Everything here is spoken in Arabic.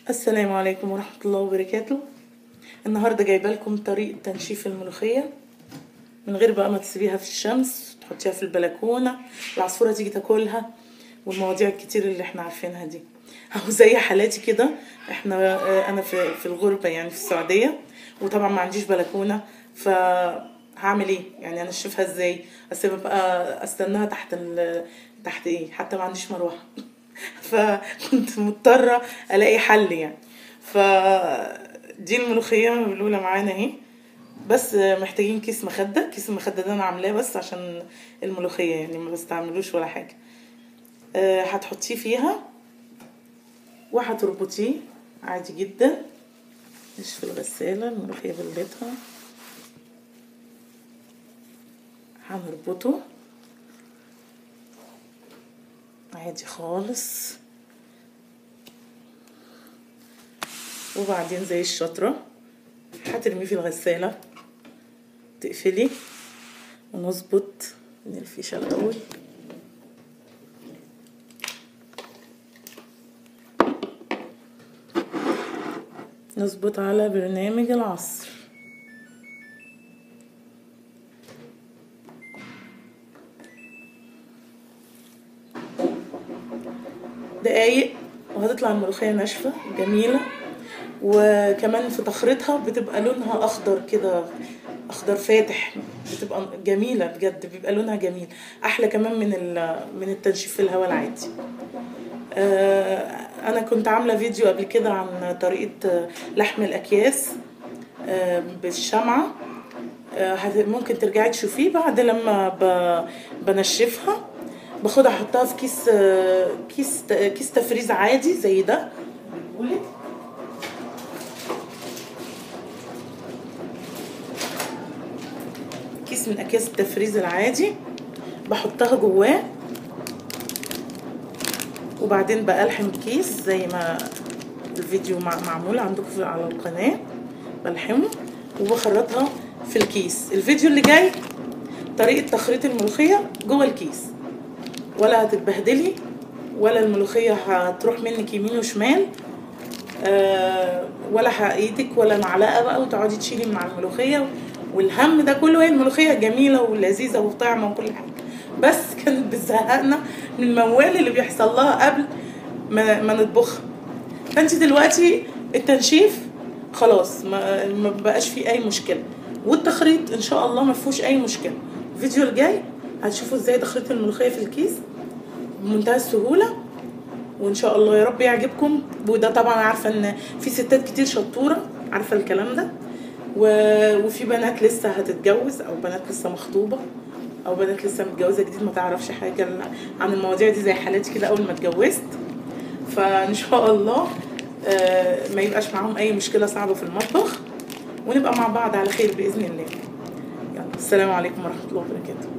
السلام عليكم ورحمة الله وبركاته. النهاردة جايبه لكم طريقة تنشيف الملوخية من غير بقى ما تسيبيها في الشمس، تحطيها في البلكونة العصفورة تيجي تاكلها، والمواضيع الكتير اللي احنا عارفينها دي. اهو زي حالاتي كده، انا في الغربة يعني في السعودية، وطبعا ما عنديش بلكونة، فهعمل ايه يعني؟ انشفها ازاي؟ اسيبها بقى استناها تحت ايه؟ حتى ما عنديش مروحة فكنت مضطرة الاقي حل يعني. فدي الملوخية مبلولة معانا اهي، بس محتاجين كيس مخدة. كيس المخدة ده انا عاملاه بس عشان الملوخية يعني، ما بستعملوش ولا حاجة. هتحطيه فيها وهتربطيه عادي جدا، مش في الغسالة. الملوخية بلتها، هنربطه عادي خالص، وبعدين زي الشطرة هترميه في الغسالة، تقفلي ونظبط من الفيشة الأول. نظبط على برنامج العصر. دقايق وهتطلع الملوخية ناشفة جميلة، وكمان في تخريطها بتبقى لونها اخضر كده، اخضر فاتح، بتبقى جميله بجد، بيبقى لونها جميل، احلى كمان من التنشيف في الهواء العادي. انا كنت عامله فيديو قبل كده عن طريقه لحم الاكياس بالشمعه، ممكن ترجعي تشوفيه. بعد لما بنشفها باخدها احطها في كيس تفريز عادي زي ده، كيس من اكياس التفريز العادي، بحطها جواه، وبعدين بلحم الكيس زي ما الفيديو معمول عندكم على القناه، بلحمه وبخرطها في الكيس. الفيديو اللي جاي طريقه تخريط الملوخيه جوه الكيس، ولا هتتبهدلي ولا الملوخيه هتروح منك يمين وشمال، ولا ايدك ولا معلقه بقى وتقعدي تشيلي مع الملوخيه والهم ده كله. هي الملوخيه جميله ولذيذه وطعمه وكل حاجه، بس كانت بتزهقنا من الموال اللي بيحصل لها قبل ما نطبخها. فانت دلوقتي التنشيف خلاص ما بقاش فيه اي مشكله، والتخريط ان شاء الله ما فيهوش اي مشكله. الفيديو الجاي هتشوفوا ازاي تخريط الملوخيه في الكيس بمنتهى السهوله، وان شاء الله يا رب يعجبكم. وده طبعا عارفه ان في ستات كتير شطوره عارفه الكلام ده، وفي بنات لسه هتتجوز، او بنات لسه مخطوبه، او بنات لسه متجوزه جديد ما تعرفش حاجه عن المواضيع دي زي حالاتي كده اول ما اتجوزت. فان شاء الله ما يبقاش معاهم اي مشكله صعبه في المطبخ، ونبقى مع بعض على خير باذن الله. يلا السلام عليكم ورحمه الله وبركاته.